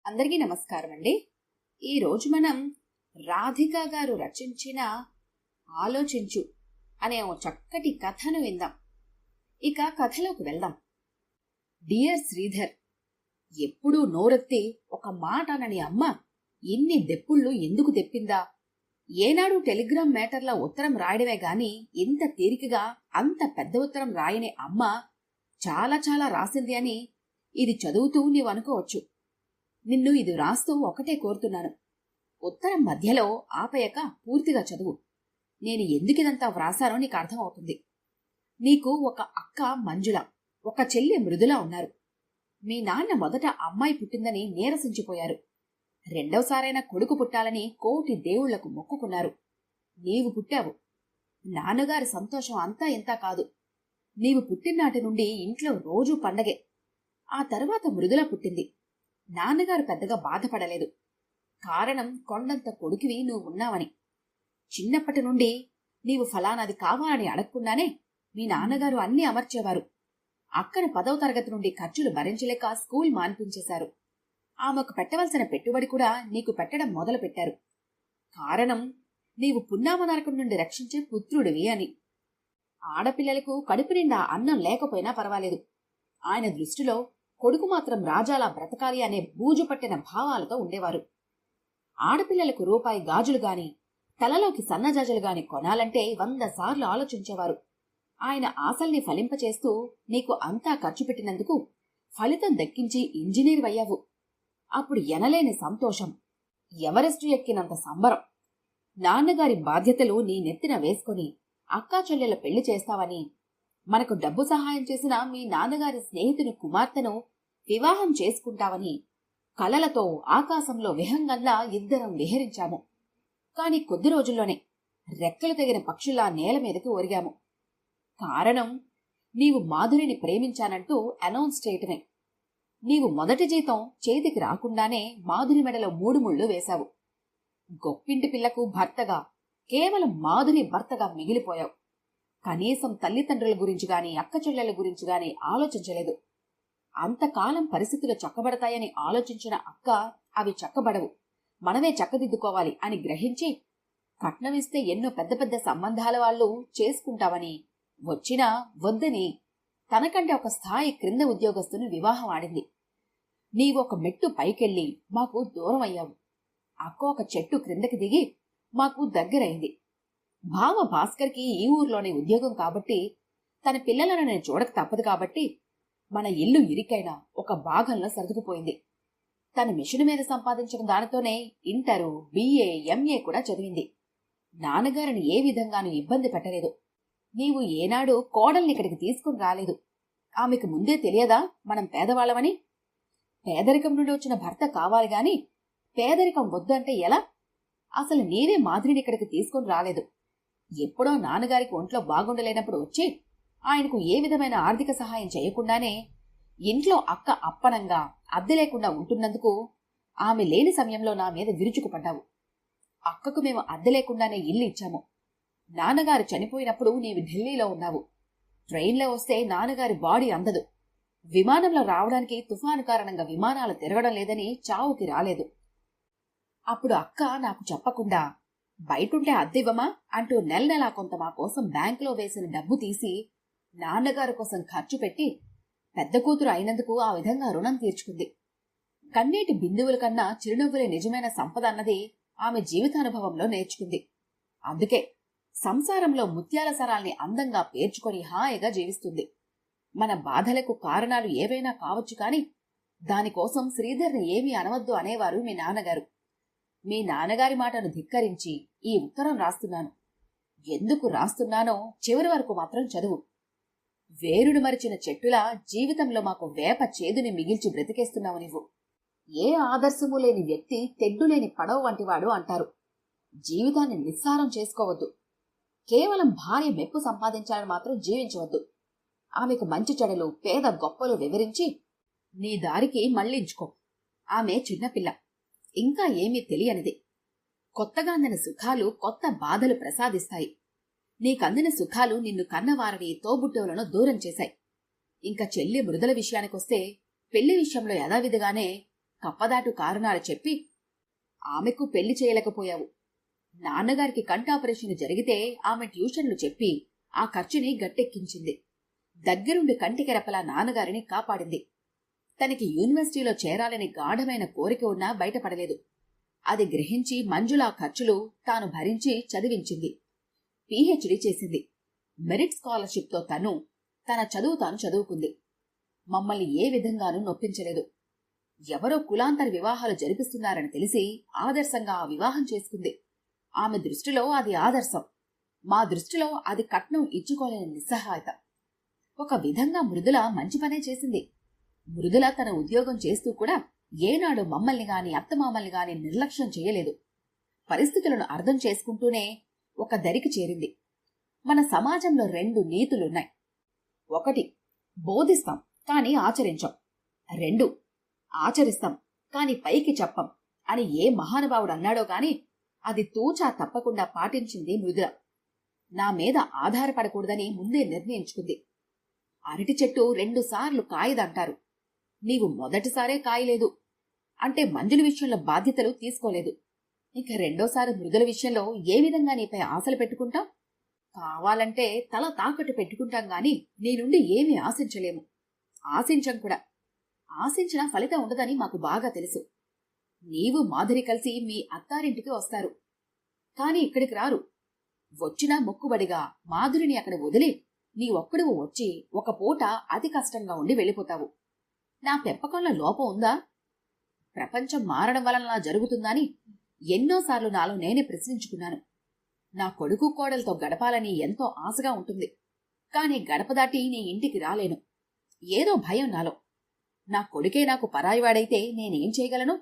అందరికీ నమస్కారం అండి. ఈరోజు మనం రాధిక గారు రచించిన ఆలోచించు అనే ఓ చక్కటి కథను విందాం. ఇక కథలోకి వెళ్దాం. డియర్ శ్రీధర్, ఎప్పుడూ నోరెత్తి ఒక మాట అనని అమ్మ ఇన్ని దెప్పుళ్ళు ఎందుకు తెప్పిందా? ఏనాడు టెలిగ్రామ్ మేటర్ల ఉత్తరం రాయడమే గాని ఇంత తీరికగా అంత పెద్ద ఉత్తరం రాయని అమ్మ చాలా చాలా రాసింది అని ఇది చదువుతూ నీవనుకోవచ్చు. నిన్ను ఇది రాస్తూ ఒకటే కోరుతున్నాను. ఉత్తరం మధ్యలో ఆపయక పూర్తిగా చదువు. నేను ఎందుకిదంతా వ్రాసానో నీకు అర్థమవుతుంది. నీకు ఒక అక్క మంజుల, ఒక చెల్లి మృదుల ఉన్నారు. మీ నాన్న మొదట అమ్మాయి పుట్టిందని నీరసించిపోయారు. రెండవసారైనా కొడుకు పుట్టాలని కోటి దేవుళ్లకు మొక్కుకున్నారు. నీవు పుట్టావు. నాన్నగారి సంతోషం అంతా ఇంతా కాదు. నీవు పుట్టినాటి నుండి ఇంట్లో రోజూ పండగే. ఆ తరువాత మృదుల పుట్టింది. నాన్నగారు పెద్దగా బాధపడలేదు. కారణం కొండంత కొడుకువి నువ్వున్నావని. చిన్నప్పటి నుండి నీవు ఫలానాది కావాలని అడగకుండానే మీ నాన్నగారు అన్నీ అమర్చేవారు. అక్కను 10వ తరగతి నుండి ఖర్చులు భరించలేక స్కూల్ మాన్పించేశారు. ఆమెకు పెట్టవలసిన పెట్టుబడి కూడా నీకు పెట్టడం మొదలు పెట్టారు. కారణం నీవు పున్నామ నరకం నుండి రక్షించే పుత్రుడివి అని. ఆడపిల్లలకు కడుపు నిండా అన్నం లేకపోయినా పర్వాలేదు. ఆయన దృష్టిలో కొడుకు మాత్రం రాజాలా బ్రతకాలి అనే బూజు పట్టిన భావాలతో ఉండేవారు. ఆడపిల్లలకు రూపాయి గాజులు గాని, తలలోకి సన్నజాజులు గాని కొనాలంటే 100 సార్లు ఆలోచించేవారు. ఆయన ఆశల్ని ఫలింపచేస్తూ నీకు అంతా ఖర్చు పెట్టినందుకు ఫలితం దక్కించి ఇంజనీర్ అయ్యావు. అప్పుడు ఎనలేని సంతోషం, ఎవరెస్టు ఎక్కినంత సంబరం. నాన్నగారి బాధ్యతలు నీ నెత్తిన వేసుకుని అక్కా చెల్లెల పెళ్లి చేస్తావని, మనకు డబ్బు సహాయం చేసిన మీ నాన్నగారి స్నేహితుని కుమార్తెను వివాహం చేసుకుంటావని కలలతో ఆకాశంలో విహంగంలా ఇద్దరం విహరించాము. కాని కొద్ది రోజుల్లోనే రెక్కలు తెగిన పక్షుల్లా నేల మీదకి ఒరిగాము. కారణం నీవు మాధురిని ప్రేమించానంటూ అనౌన్స్ చేయటమే. నీవు మొదటి జీతం చేతికి రాకుండానే మాధురి మెడలో 3 ముళ్ళు వేశావు. గొప్పింటి పిల్లకు భర్తగా, కేవలం మాధురి భర్తగా మిగిలిపోయావు. కనీసం తల్లిదండ్రుల గురించి గాని, అక్క చెల్లెల గురించి గాని ఆలోచించలేదు. అంతకాలం పరిస్థితులు చక్కబడతాయని ఆలోచించిన అక్క అవి చక్కబడవు, మనమే చక్కదిద్దుకోవాలి అని గ్రహించి కట్నమిస్తే ఎన్నో పెద్ద పెద్ద సంబంధాల వాళ్ళు చేసుకుంటావని, వచ్చినా వద్దని తనకంటే ఒక స్థాయి క్రింద ఉద్యోగస్తుని వివాహం ఆడింది. నీవు ఒక మెట్టు పైకెళ్ళి మాకు దూరం అయ్యావు. అక్క ఒక చెట్టు క్రిందకి దిగి మాకు దగ్గరైంది. బావ భాస్కర్కి ఈ ఊర్లోనే ఉద్యోగం కాబట్టి, తన పిల్లలను నేను చూడక తప్పదు కాబట్టి మన ఇల్లు ఇరికైనా ఒక భాగంలో సర్దుకుపోయింది. తన మిషను మీద సంపాదించిన దానితోనే ఇంటరు, BA, MA కూడా చదివింది. నాన్నగారిని ఏ విధంగానూ ఇబ్బంది పెట్టలేదు. నీవు ఏనాడు కోడల్ని ఇక్కడికి తీసుకుని రాలేదు. ఆమెకు ముందే తెలియదా మనం పేదవాళ్ళమని? పేదరికం నుండి వచ్చిన భర్త కావాలి గాని పేదరికం వద్దు అంటే ఎలా? అసలు నీవే మాధురిని ఇక్కడికి తీసుకుని రాలేదు. ఎప్పుడో నాన్నగారికి ఒంట్లో బాగుండలేనప్పుడు వచ్చి ఆయనకు ఏ విధమైన ఆర్థిక సహాయం చేయకుండానే ఇంట్లో అక్క అప్పనంగా అద్దె లేకుండా ఉంటున్నందుకు ఆమె లేని సమయంలో నా మీద విరుచుకుపడ్డావు. అక్కకు మేము అద్దె లేకుండానే ఇల్లు ఇచ్చాము. నాన్నగారు చనిపోయినప్పుడు నీవు ఢిల్లీలో ఉన్నావు. ట్రైన్లో వస్తే నాన్నగారి బాడీ అందదు. విమానంలో రావడానికి తుఫాను కారణంగా విమానాలు తిరగడం లేదని చావుకి రాలేదు. అప్పుడు అక్క నాకు చెప్పకుండా బయటుంటే అద్దెవ్వమా అంటూ నెల కొంత మా కోసం బ్యాంకులో వేసిన డబ్బు తీసి నాన్నగారి కోసం ఖర్చు పెట్టి పెద్ద కూతురు అయినందుకు ఆ విధంగా రుణం తీర్చుకుంది. కన్నీటి బిందువుల కన్నా చిరునవ్వులే నిజమైన సంపద అన్నది ఆమె జీవితానుభవంలో నేర్చుకుంది. అందుకే సంసారంలో ముత్యాల సరాల్ని అందంగా పేర్చుకొని హాయిగా జీవిస్తుంది. మన బాధలకు కారణాలు ఏవైనా కావచ్చు కాని దానికోసం శ్రీధర్ని ఏమీ అనవద్దు అనేవారు మీ నాన్నగారు. మీ నాన్నగారి మాటను ధిక్కరించి ఈ ఉత్తరం రాస్తున్నాను. ఎందుకు రాస్తున్నానో చివరి వరకు మాత్రం చదువు. వేరుడు మరిచిన చెట్టులా జీవితంలో మాకు వేప చేదుని మిగిల్చి బ్రతికేస్తున్నావు నీవు. ఏ ఆదర్శము లేని వ్యక్తి తెడ్డులేని పడవ వంటివాడు అంటారు. జీవితాన్ని నిస్సారం చేసుకోవద్దు. కేవలం భార్య మెప్పు సంపాదించాలని మాత్రం జీవించవద్దు. ఆమెకు మంచి చెడలు, పేద గొప్పలు వివరించి నీ దారికి మళ్లించుకో. ఆమె చిన్నపిల్ల, ఇంకా ఏమీ తెలియనిది. కొత్తగా అందిన సుఖాలు కొత్త బాధలు ప్రసాదిస్తాయి. నీకందిన సుఖాలు నిన్ను కన్నవారిని, తోబుట్టువులను దూరం చేశాయి. ఇంకా చెల్లి మృదుల విషయానికొస్తే పెళ్లి విషయంలో యథావిధిగానే కప్పదాటు కారణాలు చెప్పి ఆమెకు పెళ్లి చేయలేకపోయావు. నాన్నగారికి కంటాపరేషన్ జరిగితే ఆమె ట్యూషన్లు చెప్పి ఆ ఖర్చుని గట్టెక్కించింది. దగ్గరుండి కంటికెరపలా నాన్నగారిని కాపాడింది. తనకి యూనివర్సిటీలో చేరాలని గాఢమైన కోరిక ఉన్నా బయటపడలేదు. అది గ్రహించి మంజుల ఖర్చులు తాను భరించి చదివించింది. పీహెచ్డీ చేసింది. మెరిట్ స్కాలర్షిప్తో తన చదువు తాను చదువుకుంది. మమ్మల్ని ఏ విధంగానూ నొప్పించలేదు. ఎవరో కులాంతర వివాహాలు జరిపిస్తున్నారని తెలిసి ఆదర్శంగా ఆ వివాహం చేసుకుంది. ఆమె దృష్టిలో అది ఆదర్శం, మా దృష్టిలో అది కట్నం ఇచ్చుకోలేని నిస్సహాయత. ఒక విధంగా మృదుల మంచి పనే చేసింది. మృదుల తన ఉద్యోగం చేస్తూ కూడా ఏనాడు మమ్మల్ని గాని అత్తమామల్ని గాని నిర్లక్ష్యం చేయలేదు. పరిస్థితులను అర్థం చేసుకుంటూనే ఒక దరికి చేరింది. మన సమాజంలో 2 నీతులున్నాయి. 1, బోధిస్తాం కాని ఆచరించం. 2, ఆచరిస్తాం కాని పైకి చెప్పం అని ఏ మహానుభావుడు అన్నాడో గాని అది తూచా తప్పకుండా పాటించింది మృదుల. నా మీద ఆధారపడకూడదని ముందే నిర్ణయించుకుంది. అరటి చెట్టు 2 సార్లు కాయదంటారు. నీవు మొదటిసారే కాయలేదు అంటే మంజుల విషయంలో బాధ్యతలు తీసుకోలేదు. ఇక రెండోసారి మృదుల విషయంలో ఏ విధంగా నీపై ఆశలు పెట్టుకుంటాం? కావాలంటే తల తాకట్టు పెట్టుకుంటాం గాని నీ నుండి ఏమీ ఆశించలేము. ఆశించం కూడా. ఆశించిన ఫలితం ఉండదని మాకు బాగా తెలుసు. నీవు మాధురి కలిసి మీ అత్తారింటికి వస్తారు, కాని ఇక్కడికి రారు. వచ్చినా మొక్కుబడిగా మాధురిని అక్కడ వదిలి నీ ఒక్కడువు వచ్చి ఒక పూట అతి కష్టంగా ఉండి వెళ్ళిపోతావు. నా పెంపకంలో లోపం ఉందా? ప్రపంచం మారడం వలన జరుగుతుందని ఎన్నోసార్లు నాలో నేనే ప్రశ్నించుకున్నాను. నా కొడుకు కోడలతో గడపాలని ఎంతో ఆశగా ఉంటుంది. కాని గడప దాటి నీ ఇంటికి రాలేను. ఏదో భయం నాలో. నా కొడుకే నాకు పరాయివాడైతే నేనేం చేయగలను?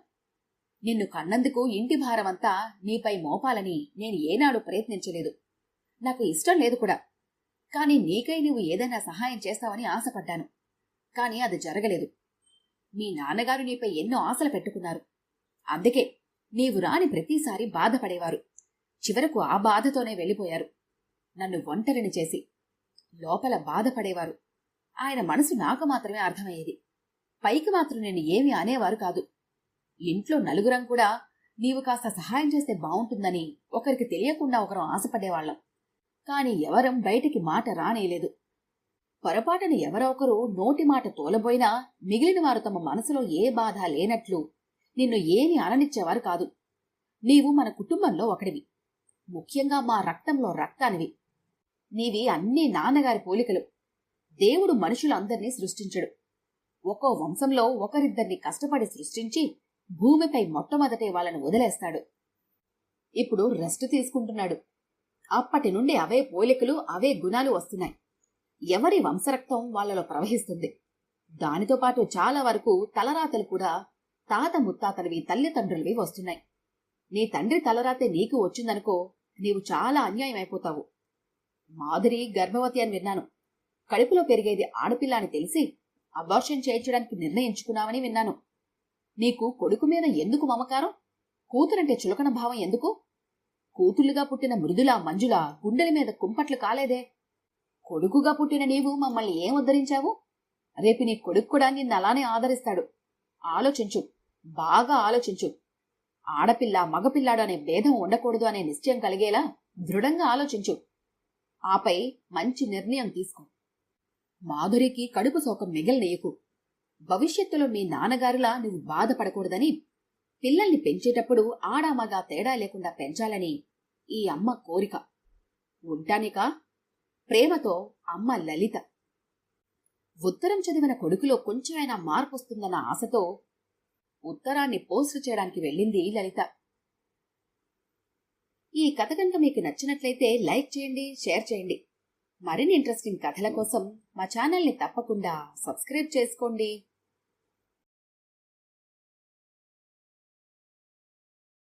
నిన్ను కన్నందుకు ఇంటి భారమంతా నీపై మోపాలని నేను ఏనాడు ప్రయత్నించలేదు. నాకు ఇష్టం లేదు కూడా. కాని నీకై నువ్వు ఏదైనా సహాయం చేస్తావని ఆశపడ్డాను. కాని అది జరగలేదు. మీ నాన్నగారు నీపై ఎన్నో ఆశలు పెట్టుకున్నారు. అందుకే నీవు రాని ప్రతిసారి బాధపడేవారు. చివరకు ఆ బాధతోనే వెళ్ళిపోయారు. నన్ను ఒంటరిని చేసి లోపల బాధపడేవారు. ఆయన మనసు నాకు మాత్రమే అర్థమయ్యేది. పైకి మాత్రం నేను ఏమీ అనేవారు కాదు. ఇంట్లో నలుగురం కూడా నీవు కాస్త సహాయం చేస్తే బావుంటుందని ఒకరికి తెలియకుండా ఒకరం ఆశపడేవాళ్లం. కాని ఎవరం బయటికి మాట రానేలేదు. పొరపాటున ఎవరో ఒకరు నోటి మాట తోలబోయినా మిగిలిన వారు తమ మనసులో ఏ బాధ లేనట్లు నిన్ను ఏమీ అననిచ్చేవారు కాదు. నీవు మన కుటుంబంలో ఒకడివి. ముఖ్యంగా మా రక్తంలో రక్తానివి. నీవి అన్నీ నాన్నగారి పోలికలు. దేవుడు మనుషులందర్నీ సృష్టించడు. ఒక్కో వంశంలో ఒకరిద్దరిని కష్టపడి సృష్టించి భూమిపై మొట్టమొదటే వాళ్ళను వదిలేస్తాడు. ఇప్పుడు రెస్ట్ తీసుకుంటున్నాడు. అప్పటి నుండి అవే పోలికలు, అవే గుణాలు వస్తున్నాయి. ఎవరి వంశరక్తం వాళ్లలో ప్రవహిస్తుంది. దానితో పాటు చాలా వరకు తలరాతలు కూడా తాత ముత్తాతలవి, తల్లిదండ్రులవి వస్తున్నాయి. నీ తండ్రి తలరాతే నీకు వచ్చిందనుకో, నీవు చాలా అన్యాయం అయిపోతావు. మాధురి గర్భవతి అని విన్నాను. కడుపులో పెరిగేది ఆడపిల్ల అని తెలిసి అబార్షన్ చేయించడానికి నిర్ణయించుకున్నావని విన్నాను. నీకు కొడుకు మీద ఎందుకు మమకారం? కూతురంటే చులకన భావం ఎందుకు? కూతుళ్లుగా పుట్టిన మృదుల, మంజుల గుండెల మీద కుంపట్లు కాలేదే. కొడుకుగా పుట్టిన నీవు మమ్మల్ని ఏం ఉద్ధరించావు? రేపు నీ కొడుకు కూడా నిన్నలానే ఆదరిస్తాడు. ఆలోచించు, బాగా ఆలోచించు. ఆడపిల్ల మగపిల్లాడు అనే భేదం ఉండకూడదు అనే నిశ్చయం కలిగేలా దృఢంగా ఆలోచించు. ఆపై మంచి నిర్ణయం తీసుకో. మాధురికి కడుపు శోకం మిగలనీయకు. భవిష్యత్తులో మీ నాన్నగారిలా నువ్వు బాధపడకూడదని, పిల్లల్ని పెంచేటప్పుడు ఆడామగా తేడా లేకుండా పెంచాలని ఈ అమ్మ కోరిక. ఉంటానికా? ప్రేమతో అమ్మ లలిత. ఉత్తరం చదివిన కొడుకులో కొంచెమైనా మార్పు వస్తుందన్న ఆశతో ఉత్తరాన్ని పోస్ట్ చేయడానికి వెళ్ళింది లలిత. ఈ కథ కనుక మీకు నచ్చినట్లయితే లైక్ చేయండి, షేర్ చేయండి. మరిన్ని ఇంట్రెస్టింగ్ కథల కోసం మా ఛానల్ని తప్పకుండా సబ్స్క్రైబ్ చేసుకోండి.